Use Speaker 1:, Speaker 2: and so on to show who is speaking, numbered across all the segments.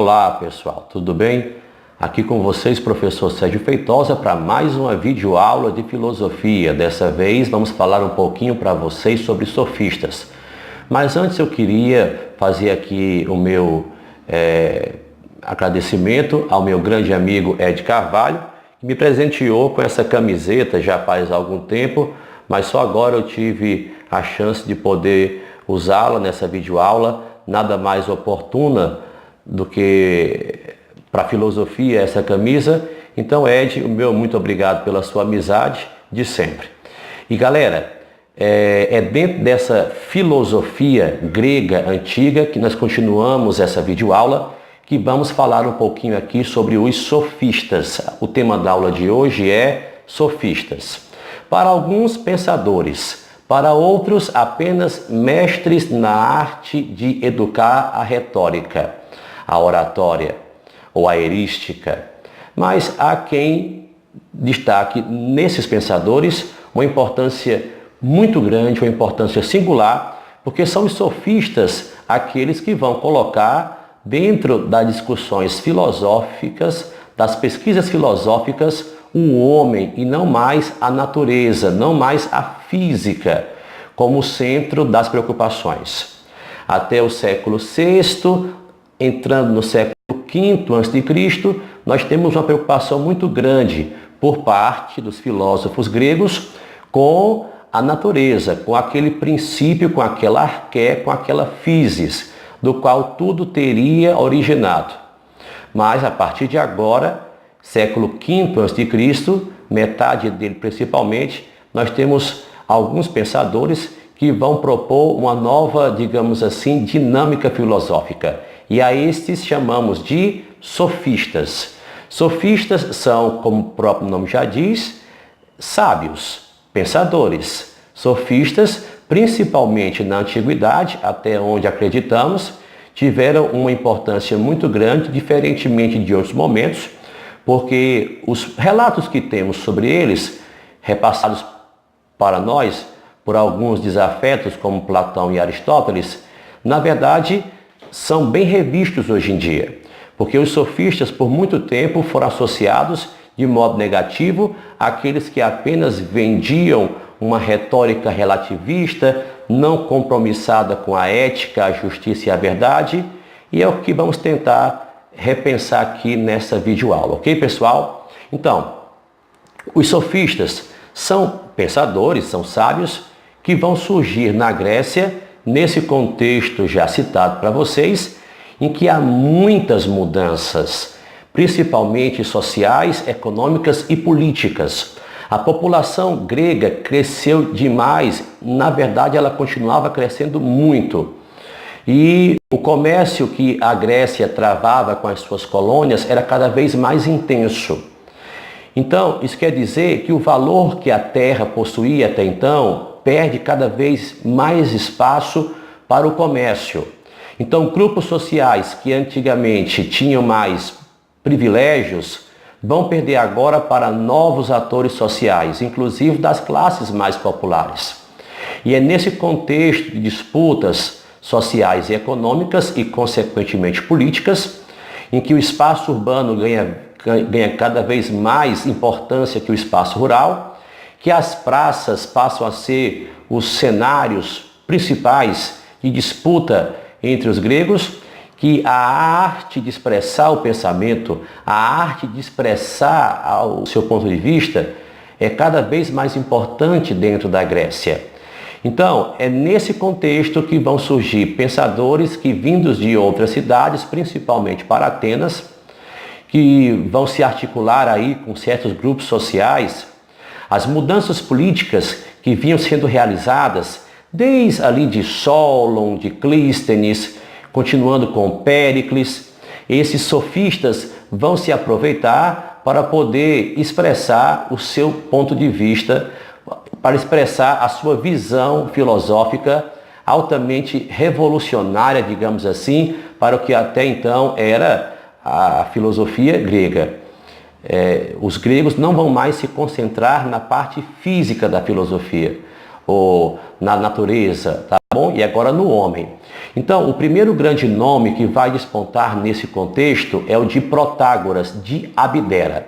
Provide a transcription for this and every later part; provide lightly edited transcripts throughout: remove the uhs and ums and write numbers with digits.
Speaker 1: Olá pessoal, tudo bem? Aqui com vocês, professor Sérgio Feitosa, para mais uma videoaula de filosofia. Dessa vez vamos falar um pouquinho para vocês sobre sofistas. Mas antes eu queria fazer aqui o meu agradecimento ao meu grande amigo Ed Carvalho, que me presenteou com essa camiseta já faz algum tempo, mas só agora eu tive a chance de poder usá-la nessa videoaula. Nada mais oportuna do que para a filosofia essa camisa. Então, Ed, o meu muito obrigado pela sua amizade de sempre. E galera, é dentro dessa filosofia grega antiga que nós continuamos essa videoaula, que vamos falar um pouquinho aqui sobre os sofistas. O tema da aula de hoje é sofistas. Para alguns, pensadores. Para outros, apenas mestres na arte de educar a retórica, a oratória ou a erística. Mas há quem destaque nesses pensadores uma importância muito grande, uma importância singular, porque são os sofistas aqueles que vão colocar dentro das discussões filosóficas, das pesquisas filosóficas, o homem e não mais a natureza, não mais a física, como centro das preocupações. Até o século VI, entrando no século V a.C., nós temos uma preocupação muito grande por parte dos filósofos gregos com a natureza, com aquele princípio, com aquela arqué, com aquela physis, do qual tudo teria originado. Mas a partir de agora, século V a.C., metade dele principalmente, nós temos alguns pensadores que vão propor uma nova, digamos assim, dinâmica filosófica. E a estes chamamos de sofistas. Sofistas são, como o próprio nome já diz, sábios, pensadores. Sofistas, principalmente na antiguidade, até onde acreditamos, tiveram uma importância muito grande, diferentemente de outros momentos, porque os relatos que temos sobre eles, repassados para nós por alguns desafetos como Platão e Aristóteles, na verdade são bem revistos hoje em dia, porque os sofistas por muito tempo foram associados de modo negativo àqueles que apenas vendiam uma retórica relativista, não compromissada com a ética, a justiça e a verdade, e é o que vamos tentar repensar aqui nessa videoaula, ok, pessoal? Então, os sofistas são pensadores, são sábios que vão surgir na Grécia, nesse contexto já citado para vocês, em que há muitas mudanças, principalmente sociais, econômicas e políticas. A população grega cresceu demais, na verdade ela continuava crescendo muito. E o comércio que a Grécia travava com as suas colônias era cada vez mais intenso. Então, isso quer dizer que o valor que a terra possuía até então perde cada vez mais espaço para o comércio. Então, grupos sociais que antigamente tinham mais privilégios vão perder agora para novos atores sociais, inclusive das classes mais populares. E é nesse contexto de disputas sociais e econômicas e, consequentemente, políticas, em que o espaço urbano ganha cada vez mais importância que o espaço rural, que as praças passam a ser os cenários principais de disputa entre os gregos, que a arte de expressar o pensamento, a arte de expressar o seu ponto de vista é cada vez mais importante dentro da Grécia. Então, é nesse contexto que vão surgir pensadores que, vindos de outras cidades, principalmente para Atenas, que vão se articular aí com certos grupos sociais. As mudanças políticas que vinham sendo realizadas desde ali de Solon, de Clístenes, continuando com Péricles, esses sofistas vão se aproveitar para poder expressar o seu ponto de vista, para expressar a sua visão filosófica altamente revolucionária, digamos assim, para o que até então era a filosofia grega. Os gregos não vão mais se concentrar na parte física da filosofia. ou na natureza, tá bom? E agora no homem. Então, o primeiro grande nome que vai despontar nesse contexto é o de Protágoras, de Abdera.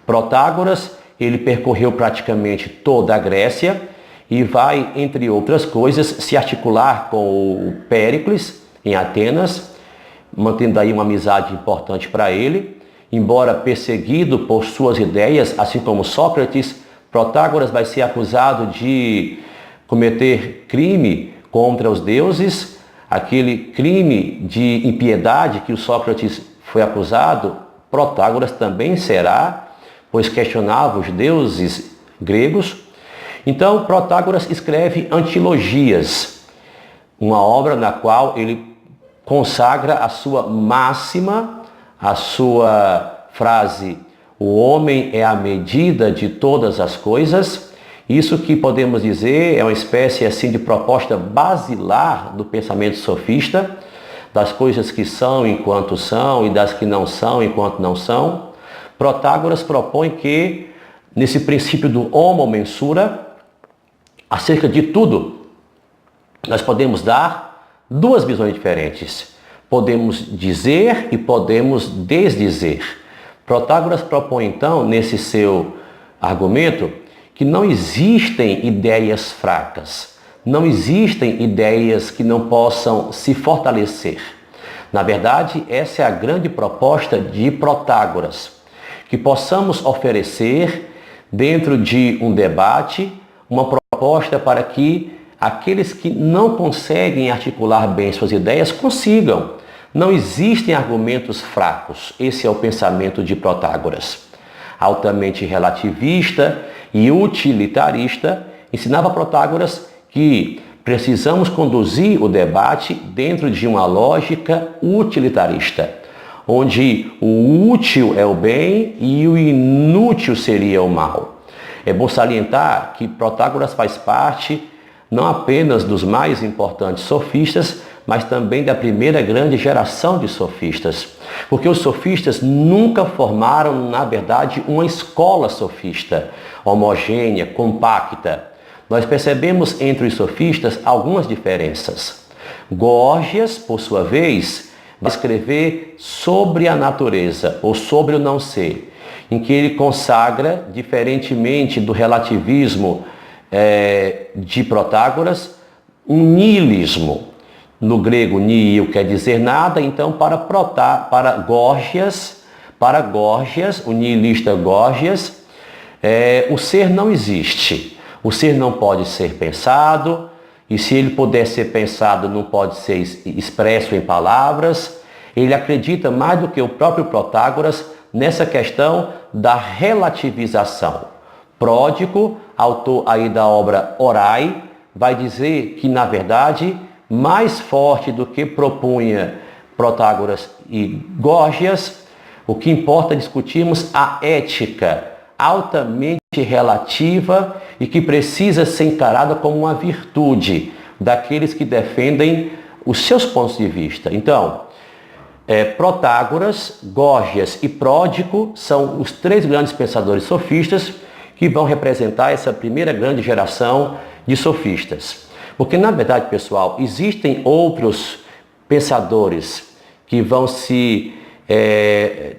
Speaker 1: Protágoras, ele percorreu praticamente toda a Grécia e vai, entre outras coisas, se articular com o Péricles, em Atenas, mantendo aí uma amizade importante para ele. Embora perseguido por suas ideias, assim como Sócrates, Protágoras vai ser acusado de cometer crime contra os deuses, aquele crime de impiedade que o Sócrates foi acusado, Protágoras também será, pois questionava os deuses gregos. Então, Protágoras escreve Antilogias, uma obra na qual ele consagra a sua máxima, a sua frase: o homem é a medida de todas as coisas. Isso que podemos dizer é uma espécie assim de proposta basilar do pensamento sofista, das coisas que são enquanto são e das que não são enquanto não são. Protágoras propõe que, nesse princípio do homo mensura, acerca de tudo, nós podemos dar duas visões diferentes. Podemos dizer e podemos desdizer. Protágoras propõe então, nesse seu argumento, que não existem ideias fracas, não existem ideias que não possam se fortalecer. Na verdade, essa é a grande proposta de Protágoras, que possamos oferecer, dentro de um debate, uma proposta para que aqueles que não conseguem articular bem suas ideias consigam. Não existem argumentos fracos. Esse é o pensamento de Protágoras. Altamente relativista e utilitarista, ensinava Protágoras que precisamos conduzir o debate dentro de uma lógica utilitarista, onde o útil é o bem e o inútil seria o mal. É bom salientar que Protágoras faz parte não apenas dos mais importantes sofistas, mas também da primeira grande geração de sofistas. Porque os sofistas nunca formaram, na verdade, uma escola sofista, homogênea, compacta. Nós percebemos entre os sofistas algumas diferenças. Górgias, por sua vez, vai escrever sobre a natureza, ou sobre o não ser, em que ele consagra, diferentemente do relativismo de Protágoras, um niilismo. No grego, nihil quer dizer nada, então para Górgias, o nihilista Górgias, o ser não existe. O ser não pode ser pensado, e se ele puder ser pensado, não pode ser expresso em palavras. Ele acredita mais do que o próprio Protágoras nessa questão da relativização. Pródico, autor aí da obra Orai, vai dizer que, na verdade, mais forte do que propunha Protágoras e Górgias, o que importa é discutirmos a ética altamente relativa e que precisa ser encarada como uma virtude daqueles que defendem os seus pontos de vista. Então, Protágoras, Górgias e Pródico são os três grandes pensadores sofistas que vão representar essa primeira grande geração de sofistas. Porque, na verdade, pessoal, existem outros pensadores que vão se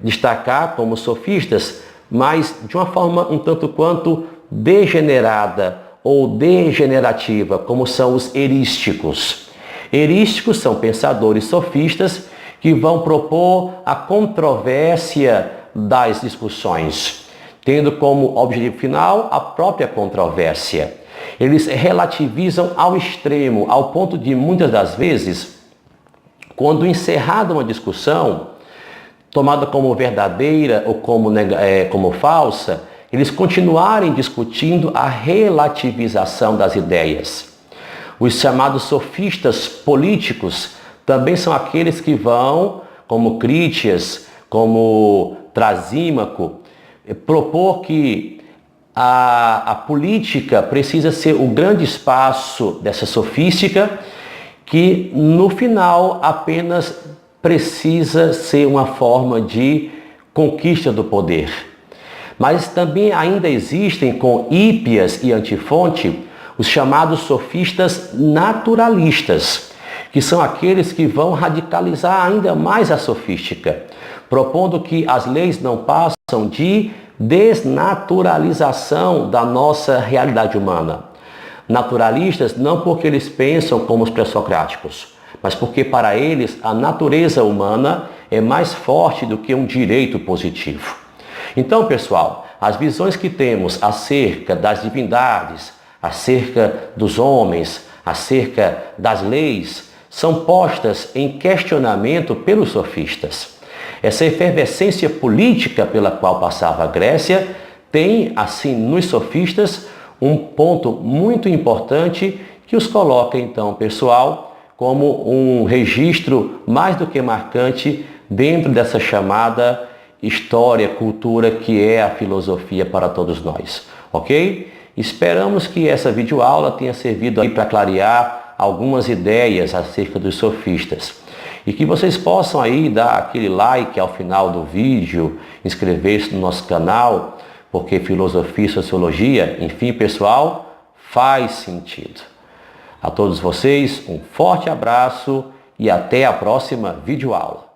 Speaker 1: destacar como sofistas, mas de uma forma um tanto quanto degenerada ou degenerativa, como são os erísticos. Erísticos são pensadores sofistas que vão propor a controvérsia das discussões, tendo como objetivo final a própria controvérsia. Eles relativizam ao extremo, ao ponto de, muitas das vezes, quando encerrada uma discussão, tomada como verdadeira ou como falsa, eles continuarem discutindo a relativização das ideias. Os chamados sofistas políticos também são aqueles que vão, como Crítias, como Trasímaco, propor que a política precisa ser o grande espaço dessa sofística, que no final apenas precisa ser uma forma de conquista do poder. Mas também ainda existem, com Hípias e Antifonte, os chamados sofistas naturalistas, que são aqueles que vão radicalizar ainda mais a sofística, propondo que as leis não passam de desnaturalização da nossa realidade humana. Naturalistas não porque eles pensam como os pré-socráticos, mas porque para eles a natureza humana é mais forte do que um direito positivo. Então, pessoal, as visões que temos acerca das divindades, acerca dos homens, acerca das leis, são postas em questionamento pelos sofistas. Essa efervescência política pela qual passava a Grécia tem, assim, nos sofistas, um ponto muito importante que os coloca, então, pessoal, como um registro mais do que marcante dentro dessa chamada história, cultura que é a filosofia para todos nós, ok? Esperamos que essa videoaula tenha servido aí para clarear algumas ideias acerca dos sofistas e que vocês possam aí dar aquele like ao final do vídeo, inscrever-se no nosso canal, porque filosofia e sociologia, enfim, pessoal, faz sentido. A todos vocês, um forte abraço e até a próxima videoaula.